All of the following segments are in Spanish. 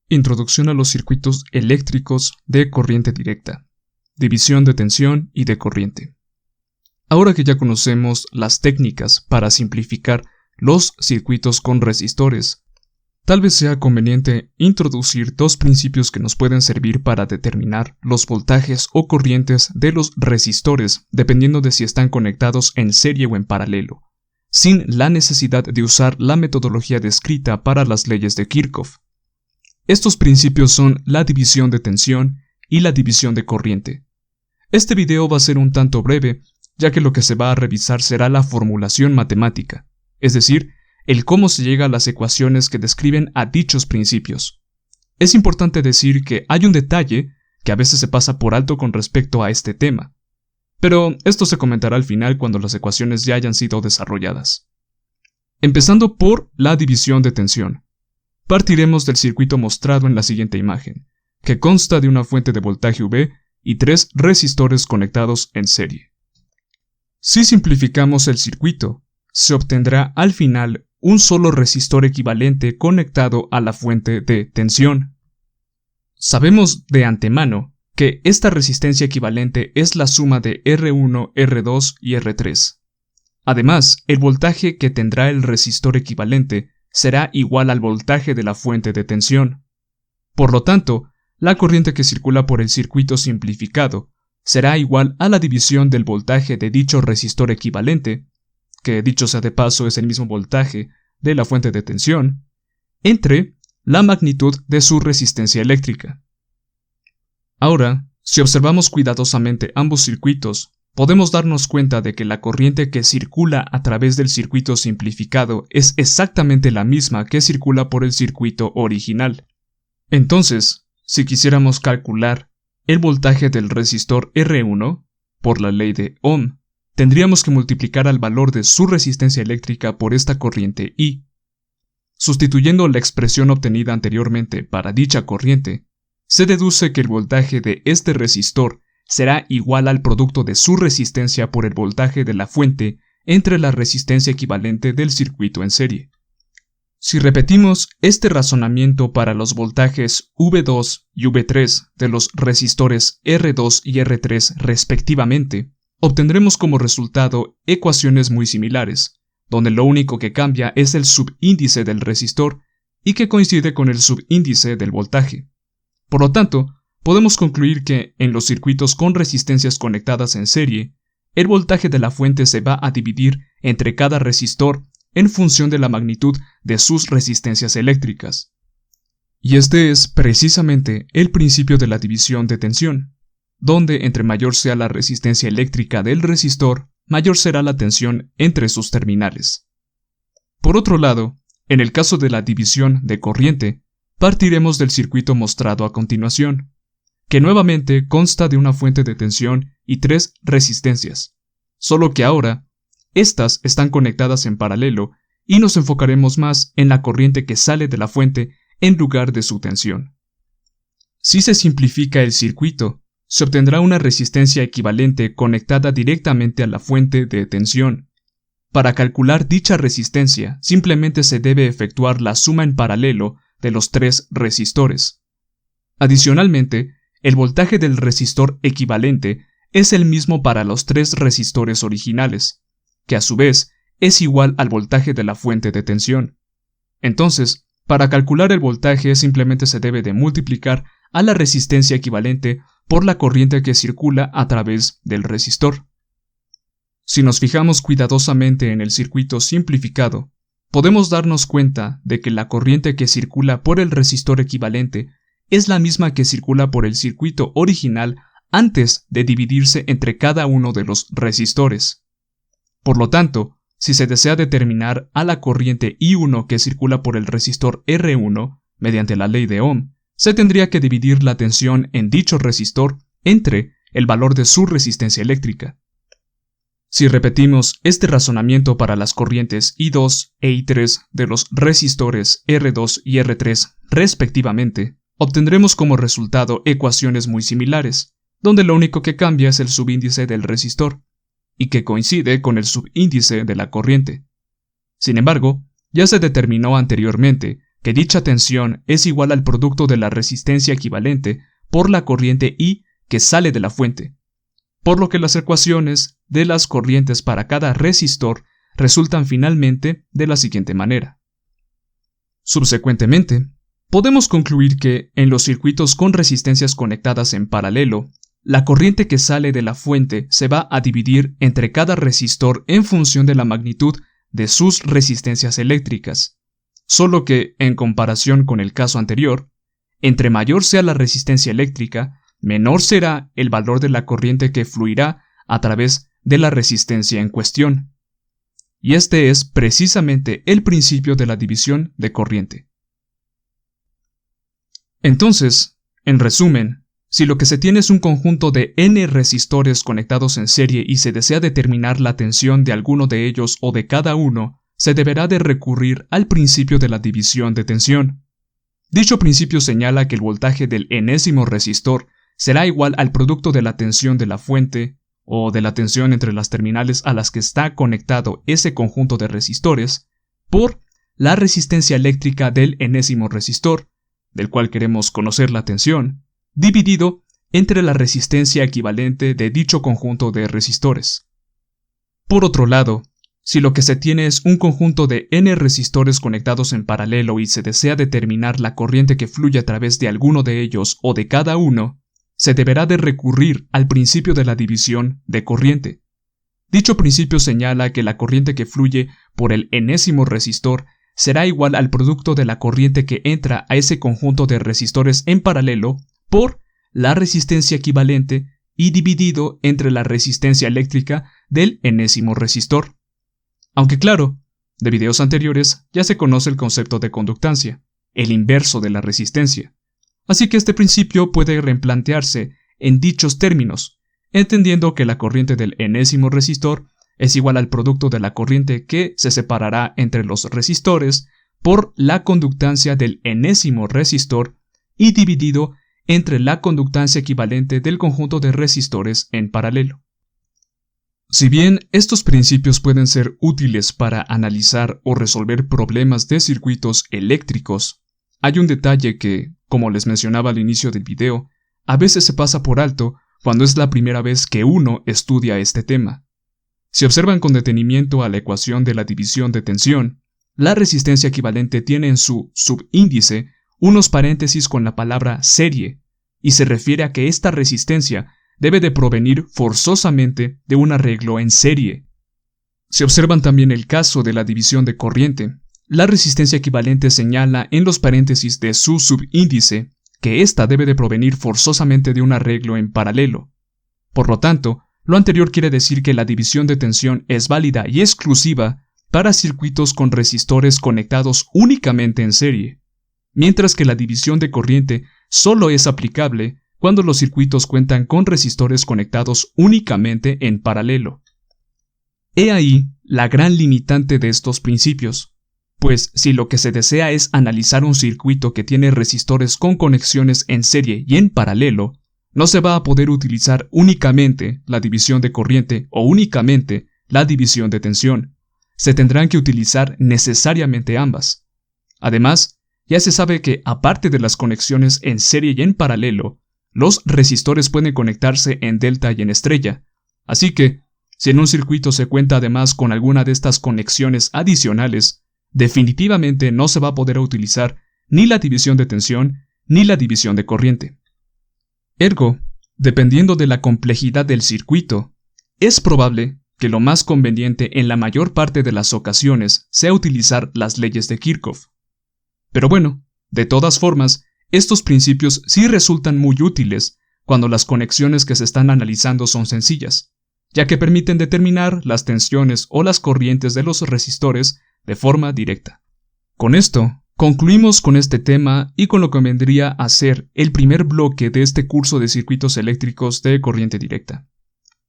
Introducción a los circuitos eléctricos de corriente directa, división de tensión y de corriente. Ahora que ya conocemos las técnicas para simplificar los circuitos con resistores, tal vez sea conveniente introducir dos principios que nos pueden servir para determinar los voltajes o corrientes de los resistores, dependiendo de si están conectados en serie o en paralelo, sin la necesidad de usar la metodología descrita para las leyes de Kirchhoff. Estos principios son la división de tensión y la división de corriente. Este video va a ser un tanto breve, ya que lo que se va a revisar será la formulación matemática, es decir, el cómo se llega a las ecuaciones que describen a dichos principios. Es importante decir que hay un detalle que a veces se pasa por alto con respecto a este tema, pero esto se comentará al final cuando las ecuaciones ya hayan sido desarrolladas. Empezando por la división de tensión. Partiremos del circuito mostrado en la siguiente imagen, que consta de una fuente de voltaje V y 3 resistores conectados en serie. Si simplificamos el circuito, se obtendrá al final un solo resistor equivalente conectado a la fuente de tensión. Sabemos de antemano que esta resistencia equivalente es la suma de R1, R2 y R3. Además, el voltaje que tendrá el resistor equivalente será igual al voltaje de la fuente de tensión. Por lo tanto, la corriente que circula por el circuito simplificado será igual a la división del voltaje de dicho resistor equivalente, que dicho sea de paso es el mismo voltaje de la fuente de tensión, entre la magnitud de su resistencia eléctrica. Ahora, si observamos cuidadosamente ambos circuitos, podemos darnos cuenta de que la corriente que circula a través del circuito simplificado es exactamente la misma que circula por el circuito original. Entonces, si quisiéramos calcular el voltaje del resistor R1, por la ley de Ohm, tendríamos que multiplicar al valor de su resistencia eléctrica por esta corriente I. Sustituyendo la expresión obtenida anteriormente para dicha corriente, se deduce que el voltaje de este resistor será igual al producto de su resistencia por el voltaje de la fuente entre la resistencia equivalente del circuito en serie. Si repetimos este razonamiento para los voltajes V2 y V3 de los resistores R2 y R3 respectivamente, obtendremos como resultado ecuaciones muy similares, donde lo único que cambia es el subíndice del resistor y que coincide con el subíndice del voltaje. Por lo tanto, podemos concluir que, en los circuitos con resistencias conectadas en serie, el voltaje de la fuente se va a dividir entre cada resistor en función de la magnitud de sus resistencias eléctricas. Y este es precisamente el principio de la división de tensión, donde entre mayor sea la resistencia eléctrica del resistor, mayor será la tensión entre sus terminales. Por otro lado, en el caso de la división de corriente, partiremos del circuito mostrado a continuación, que nuevamente consta de una fuente de tensión y 3 resistencias, solo que ahora, estas están conectadas en paralelo y nos enfocaremos más en la corriente que sale de la fuente en lugar de su tensión. Si se simplifica el circuito, se obtendrá una resistencia equivalente conectada directamente a la fuente de tensión. Para calcular dicha resistencia, simplemente se debe efectuar la suma en paralelo de los 3 resistores. Adicionalmente, el voltaje del resistor equivalente es el mismo para los 3 resistores originales, que a su vez es igual al voltaje de la fuente de tensión. Entonces, para calcular el voltaje simplemente se debe de multiplicar a la resistencia equivalente por la corriente que circula a través del resistor. Si nos fijamos cuidadosamente en el circuito simplificado, podemos darnos cuenta de que la corriente que circula por el resistor equivalente es la misma que circula por el circuito original antes de dividirse entre cada uno de los resistores. Por lo tanto, si se desea determinar a la corriente I1 que circula por el resistor R1 mediante la ley de Ohm, se tendría que dividir la tensión en dicho resistor entre el valor de su resistencia eléctrica. Si repetimos este razonamiento para las corrientes I2 e I3 de los resistores R2 y R3 respectivamente, obtendremos como resultado ecuaciones muy similares, donde lo único que cambia es el subíndice del resistor, y que coincide con el subíndice de la corriente. Sin embargo, ya se determinó anteriormente que dicha tensión es igual al producto de la resistencia equivalente por la corriente I que sale de la fuente, por lo que las ecuaciones de las corrientes para cada resistor resultan finalmente de la siguiente manera. Subsecuentemente, podemos concluir que, en los circuitos con resistencias conectadas en paralelo, la corriente que sale de la fuente se va a dividir entre cada resistor en función de la magnitud de sus resistencias eléctricas, solo que, en comparación con el caso anterior, entre mayor sea la resistencia eléctrica, menor será el valor de la corriente que fluirá a través de la resistencia en cuestión. Y este es precisamente el principio de la división de corriente. Entonces, en resumen, si lo que se tiene es un conjunto de n resistores conectados en serie y se desea determinar la tensión de alguno de ellos o de cada uno, se deberá de recurrir al principio de la división de tensión. Dicho principio señala que el voltaje del enésimo resistor será igual al producto de la tensión de la fuente o de la tensión entre las terminales a las que está conectado ese conjunto de resistores por la resistencia eléctrica del enésimo resistor, del cual queremos conocer la tensión, dividido entre la resistencia equivalente de dicho conjunto de resistores. Por otro lado, si lo que se tiene es un conjunto de n resistores conectados en paralelo y se desea determinar la corriente que fluye a través de alguno de ellos o de cada uno, se deberá de recurrir al principio de la división de corriente. Dicho principio señala que la corriente que fluye por el enésimo resistor será igual al producto de la corriente que entra a ese conjunto de resistores en paralelo por la resistencia equivalente y dividido entre la resistencia eléctrica del enésimo resistor. Aunque claro, de videos anteriores ya se conoce el concepto de conductancia, el inverso de la resistencia. Así que este principio puede replantearse en dichos términos, entendiendo que la corriente del enésimo resistor es igual al producto de la corriente que se separará entre los resistores por la conductancia del enésimo resistor y dividido entre la conductancia equivalente del conjunto de resistores en paralelo. Si bien estos principios pueden ser útiles para analizar o resolver problemas de circuitos eléctricos, hay un detalle que, como les mencionaba al inicio del video, a veces se pasa por alto cuando es la primera vez que uno estudia este tema. Si observan con detenimiento a la ecuación de la división de tensión, la resistencia equivalente tiene en su subíndice unos paréntesis con la palabra serie, y se refiere a que esta resistencia debe de provenir forzosamente de un arreglo en serie. Si observan también el caso de la división de corriente, la resistencia equivalente señala en los paréntesis de su subíndice que ésta debe de provenir forzosamente de un arreglo en paralelo. Por lo tanto, lo anterior quiere decir que la división de tensión es válida y exclusiva para circuitos con resistores conectados únicamente en serie, mientras que la división de corriente solo es aplicable cuando los circuitos cuentan con resistores conectados únicamente en paralelo. He ahí la gran limitante de estos principios, pues si lo que se desea es analizar un circuito que tiene resistores con conexiones en serie y en paralelo, no se va a poder utilizar únicamente la división de corriente o únicamente la división de tensión. Se tendrán que utilizar necesariamente ambas. Además, ya se sabe que aparte de las conexiones en serie y en paralelo, los resistores pueden conectarse en delta y en estrella. Así que, si en un circuito se cuenta además con alguna de estas conexiones adicionales, definitivamente no se va a poder utilizar ni la división de tensión ni la división de corriente. Ergo, dependiendo de la complejidad del circuito, es probable que lo más conveniente en la mayor parte de las ocasiones sea utilizar las leyes de Kirchhoff. Pero bueno, de todas formas, estos principios sí resultan muy útiles cuando las conexiones que se están analizando son sencillas, ya que permiten determinar las tensiones o las corrientes de los resistores de forma directa. Con esto, concluimos con este tema y con lo que vendría a ser el primer bloque de este curso de circuitos eléctricos de corriente directa.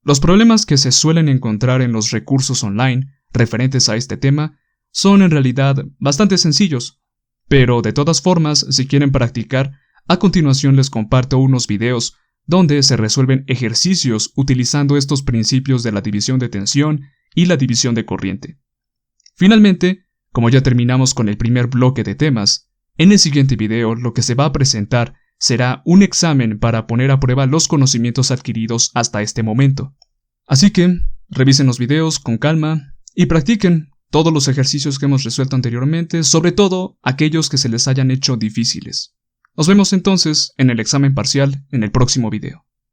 Los problemas que se suelen encontrar en los recursos online referentes a este tema son en realidad bastante sencillos, pero de todas formas, si quieren practicar, a continuación les comparto unos videos donde se resuelven ejercicios utilizando estos principios de la división de tensión y la división de corriente. Finalmente, como ya terminamos con el primer bloque de temas, En el siguiente video lo que se va a presentar será un examen para poner a prueba los conocimientos adquiridos hasta este momento. Así que, revisen los videos con calma y practiquen todos los ejercicios que hemos resuelto anteriormente, sobre todo aquellos que se les hayan hecho difíciles. Nos vemos entonces en el examen parcial en el próximo video.